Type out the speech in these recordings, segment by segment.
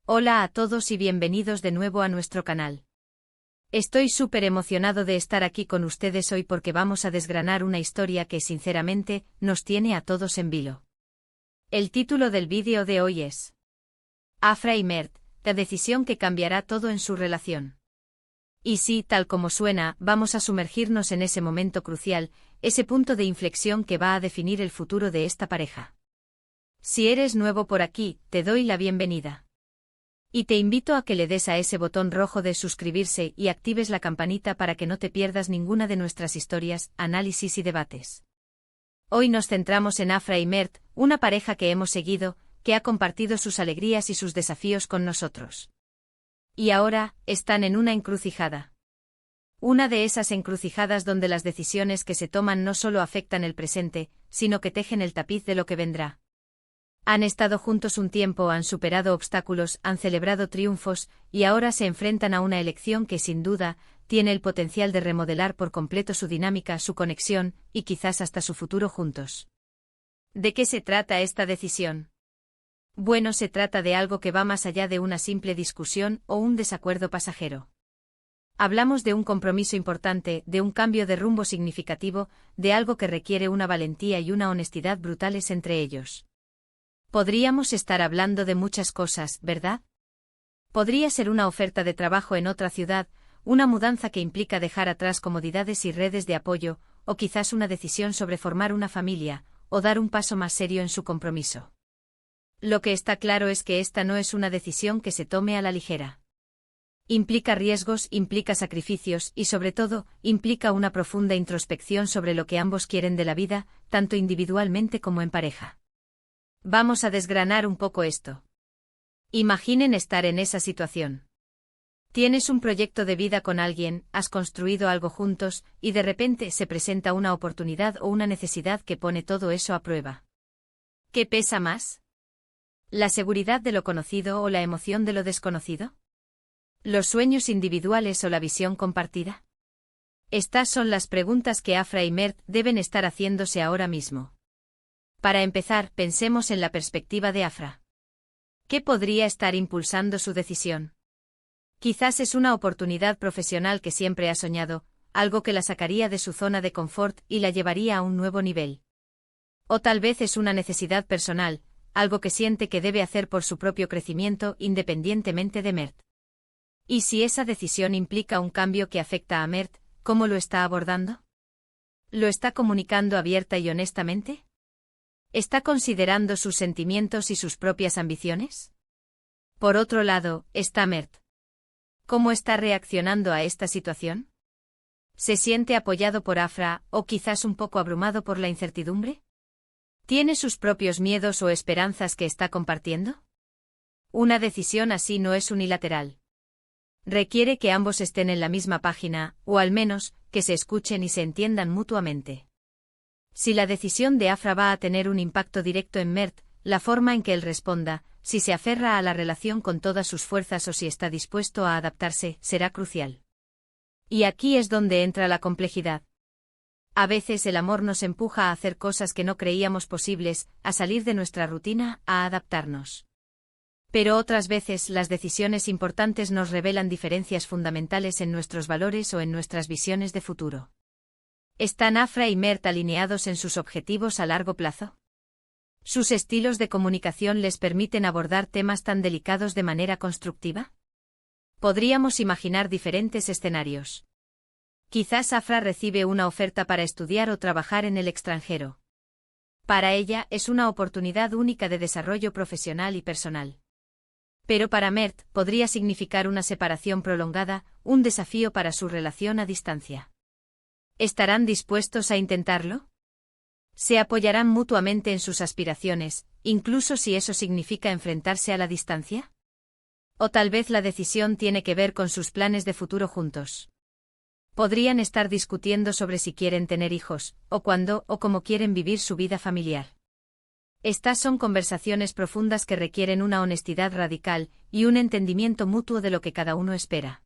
Hola a todos y bienvenidos de nuevo a nuestro canal. Estoy súper emocionado de estar aquí con ustedes hoy porque vamos a desgranar una historia que sinceramente nos tiene a todos en vilo. El título del vídeo de hoy es Afra y Mert, la decisión que cambiará todo en su relación. Y sí, tal como suena, vamos a sumergirnos en ese momento crucial, ese punto de inflexión que va a definir el futuro de esta pareja. Si eres nuevo por aquí, te doy la bienvenida. Y te invito a que le des a ese botón rojo de suscribirse y actives la campanita para que no te pierdas ninguna de nuestras historias, análisis y debates. Hoy nos centramos en Afra y Mert, una pareja que hemos seguido, que ha compartido sus alegrías y sus desafíos con nosotros. Y ahora, están en una encrucijada. Una de esas encrucijadas donde las decisiones que se toman no solo afectan el presente, sino que tejen el tapiz de lo que vendrá. Han estado juntos un tiempo, han superado obstáculos, han celebrado triunfos, y ahora se enfrentan a una elección que sin duda tiene el potencial de remodelar por completo su dinámica, su conexión, y quizás hasta su futuro juntos. ¿De qué se trata esta decisión? Bueno, se trata de algo que va más allá de una simple discusión o un desacuerdo pasajero. Hablamos de un compromiso importante, de un cambio de rumbo significativo, de algo que requiere una valentía y una honestidad brutales entre ellos. Podríamos estar hablando de muchas cosas, ¿verdad? Podría ser una oferta de trabajo en otra ciudad, una mudanza que implica dejar atrás comodidades y redes de apoyo, o quizás una decisión sobre formar una familia, o dar un paso más serio en su compromiso. Lo que está claro es que esta no es una decisión que se tome a la ligera. Implica riesgos, implica sacrificios y sobre todo, implica una profunda introspección sobre lo que ambos quieren de la vida, tanto individualmente como en pareja. Vamos a desgranar un poco esto. Imaginen estar en esa situación. Tienes un proyecto de vida con alguien, has construido algo juntos, y de repente se presenta una oportunidad o una necesidad que pone todo eso a prueba. ¿Qué pesa más? ¿La seguridad de lo conocido o la emoción de lo desconocido? ¿Los sueños individuales o la visión compartida? Estas son las preguntas que Afra y Mert deben estar haciéndose ahora mismo. Para empezar, pensemos en la perspectiva de Afra. ¿Qué podría estar impulsando su decisión? Quizás es una oportunidad profesional que siempre ha soñado, algo que la sacaría de su zona de confort y la llevaría a un nuevo nivel. O tal vez es una necesidad personal, algo que siente que debe hacer por su propio crecimiento independientemente de Mert. ¿Y si esa decisión implica un cambio que afecta a Mert, cómo lo está abordando? ¿Lo está comunicando abierta y honestamente? ¿Está considerando sus sentimientos y sus propias ambiciones? Por otro lado, está Mert. ¿Cómo está reaccionando a esta situación? ¿Se siente apoyado por Afra, o quizás un poco abrumado por la incertidumbre? ¿Tiene sus propios miedos o esperanzas que está compartiendo? Una decisión así no es unilateral. Requiere que ambos estén en la misma página, o al menos, que se escuchen y se entiendan mutuamente. Si la decisión de Afra va a tener un impacto directo en Mert, la forma en que él responda, si se aferra a la relación con todas sus fuerzas o si está dispuesto a adaptarse, será crucial. Y aquí es donde entra la complejidad. A veces el amor nos empuja a hacer cosas que no creíamos posibles, a salir de nuestra rutina, a adaptarnos. Pero otras veces las decisiones importantes nos revelan diferencias fundamentales en nuestros valores o en nuestras visiones de futuro. ¿Están Afra y Mert alineados en sus objetivos a largo plazo? ¿Sus estilos de comunicación les permiten abordar temas tan delicados de manera constructiva? Podríamos imaginar diferentes escenarios. Quizás Afra recibe una oferta para estudiar o trabajar en el extranjero. Para ella es una oportunidad única de desarrollo profesional y personal. Pero para Mert podría significar una separación prolongada, un desafío para su relación a distancia. ¿Estarán dispuestos a intentarlo? ¿Se apoyarán mutuamente en sus aspiraciones, incluso si eso significa enfrentarse a la distancia? ¿O tal vez la decisión tiene que ver con sus planes de futuro juntos? Podrían estar discutiendo sobre si quieren tener hijos, o cuándo o cómo quieren vivir su vida familiar. Estas son conversaciones profundas que requieren una honestidad radical y un entendimiento mutuo de lo que cada uno espera.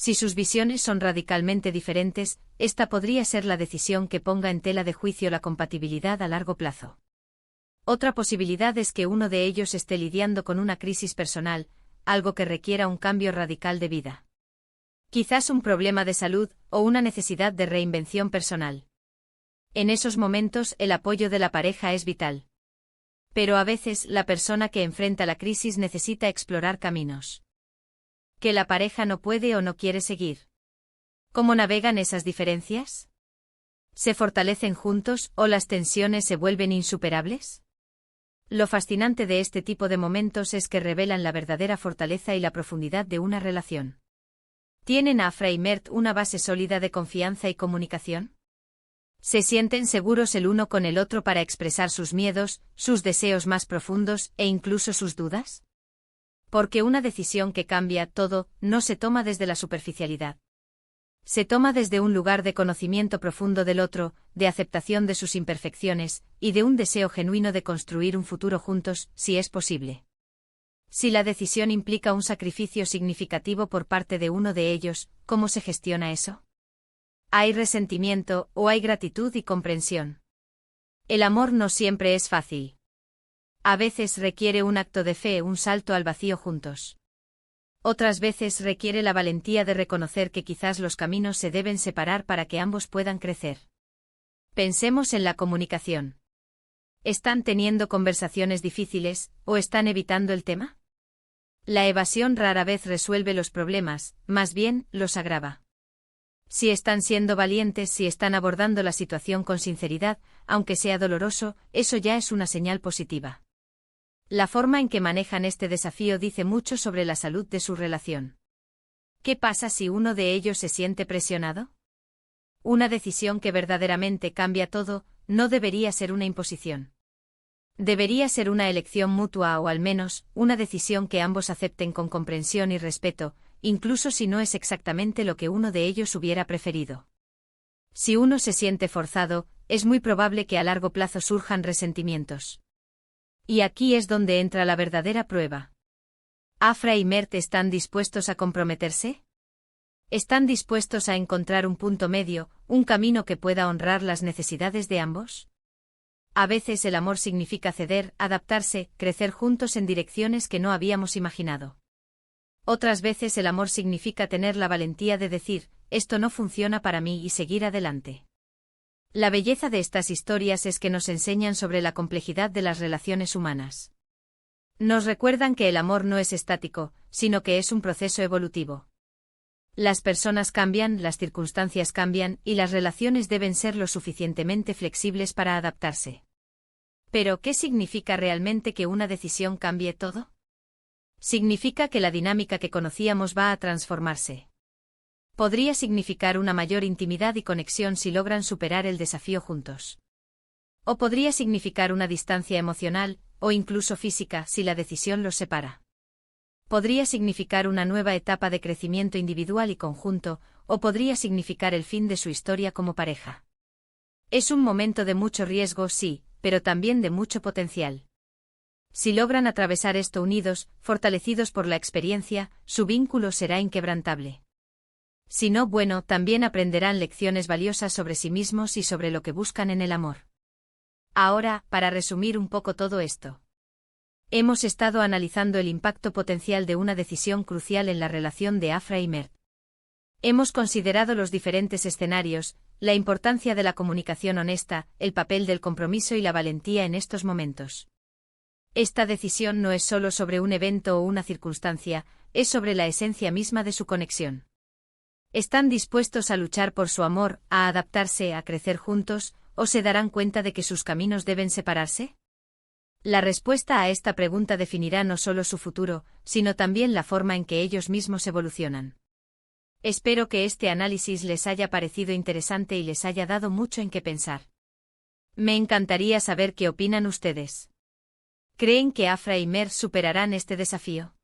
Si sus visiones son radicalmente diferentes, esta podría ser la decisión que ponga en tela de juicio la compatibilidad a largo plazo. Otra posibilidad es que uno de ellos esté lidiando con una crisis personal, algo que requiera un cambio radical de vida. Quizás un problema de salud o una necesidad de reinvención personal. En esos momentos el apoyo de la pareja es vital. Pero a veces la persona que enfrenta la crisis necesita explorar caminos que la pareja no puede o no quiere seguir. ¿Cómo navegan esas diferencias? ¿Se fortalecen juntos o las tensiones se vuelven insuperables? Lo fascinante de este tipo de momentos es que revelan la verdadera fortaleza y la profundidad de una relación. ¿Tienen Afra y Mert una base sólida de confianza y comunicación? ¿Se sienten seguros el uno con el otro para expresar sus miedos, sus deseos más profundos e incluso sus dudas? Porque una decisión que cambia todo no se toma desde la superficialidad. Se toma desde un lugar de conocimiento profundo del otro, de aceptación de sus imperfecciones, y de un deseo genuino de construir un futuro juntos, si es posible. Si la decisión implica un sacrificio significativo por parte de uno de ellos, ¿cómo se gestiona eso? ¿Hay resentimiento o hay gratitud y comprensión? El amor no siempre es fácil. A veces requiere un acto de fe, un salto al vacío juntos. Otras veces requiere la valentía de reconocer que quizás los caminos se deben separar para que ambos puedan crecer. Pensemos en la comunicación. ¿Están teniendo conversaciones difíciles, o están evitando el tema? La evasión rara vez resuelve los problemas, más bien, los agrava. Si están siendo valientes, si están abordando la situación con sinceridad, aunque sea doloroso, eso ya es una señal positiva. La forma en que manejan este desafío dice mucho sobre la salud de su relación. ¿Qué pasa si uno de ellos se siente presionado? Una decisión que verdaderamente cambia todo, no debería ser una imposición. Debería ser una elección mutua o al menos, una decisión que ambos acepten con comprensión y respeto, incluso si no es exactamente lo que uno de ellos hubiera preferido. Si uno se siente forzado, es muy probable que a largo plazo surjan resentimientos. Y aquí es donde entra la verdadera prueba. ¿Afra y Mert están dispuestos a comprometerse? ¿Están dispuestos a encontrar un punto medio, un camino que pueda honrar las necesidades de ambos? A veces el amor significa ceder, adaptarse, crecer juntos en direcciones que no habíamos imaginado. Otras veces el amor significa tener la valentía de decir, esto no funciona para mí y seguir adelante. La belleza de estas historias es que nos enseñan sobre la complejidad de las relaciones humanas. Nos recuerdan que el amor no es estático, sino que es un proceso evolutivo. Las personas cambian, las circunstancias cambian, y las relaciones deben ser lo suficientemente flexibles para adaptarse. Pero, ¿qué significa realmente que una decisión cambie todo? Significa que la dinámica que conocíamos va a transformarse. Podría significar una mayor intimidad y conexión si logran superar el desafío juntos. O podría significar una distancia emocional, o incluso física, si la decisión los separa. Podría significar una nueva etapa de crecimiento individual y conjunto, o podría significar el fin de su historia como pareja. Es un momento de mucho riesgo, sí, pero también de mucho potencial. Si logran atravesar esto unidos, fortalecidos por la experiencia, su vínculo será inquebrantable. Si no, bueno, también aprenderán lecciones valiosas sobre sí mismos y sobre lo que buscan en el amor. Ahora, para resumir un poco todo esto. Hemos estado analizando el impacto potencial de una decisión crucial en la relación de Afra y Mert. Hemos considerado los diferentes escenarios, la importancia de la comunicación honesta, el papel del compromiso y la valentía en estos momentos. Esta decisión no es solo sobre un evento o una circunstancia, es sobre la esencia misma de su conexión. ¿Están dispuestos a luchar por su amor, a adaptarse, a crecer juntos, o se darán cuenta de que sus caminos deben separarse? La respuesta a esta pregunta definirá no solo su futuro, sino también la forma en que ellos mismos evolucionan. Espero que este análisis les haya parecido interesante y les haya dado mucho en qué pensar. Me encantaría saber qué opinan ustedes. ¿Creen que Afra y Mert superarán este desafío?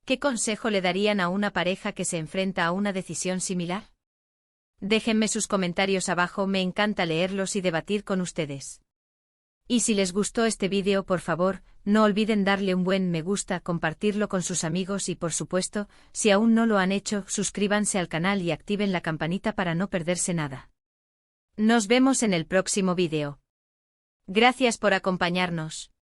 ¿Qué consejo le darían a una pareja que se enfrenta a una decisión similar? Déjenme sus comentarios abajo, me encanta leerlos y debatir con ustedes. Y si les gustó este vídeo, por favor, no olviden darle un buen me gusta, compartirlo con sus amigos y por supuesto, si aún no lo han hecho, suscríbanse al canal y activen la campanita para no perderse nada. Nos vemos en el próximo vídeo. Gracias por acompañarnos.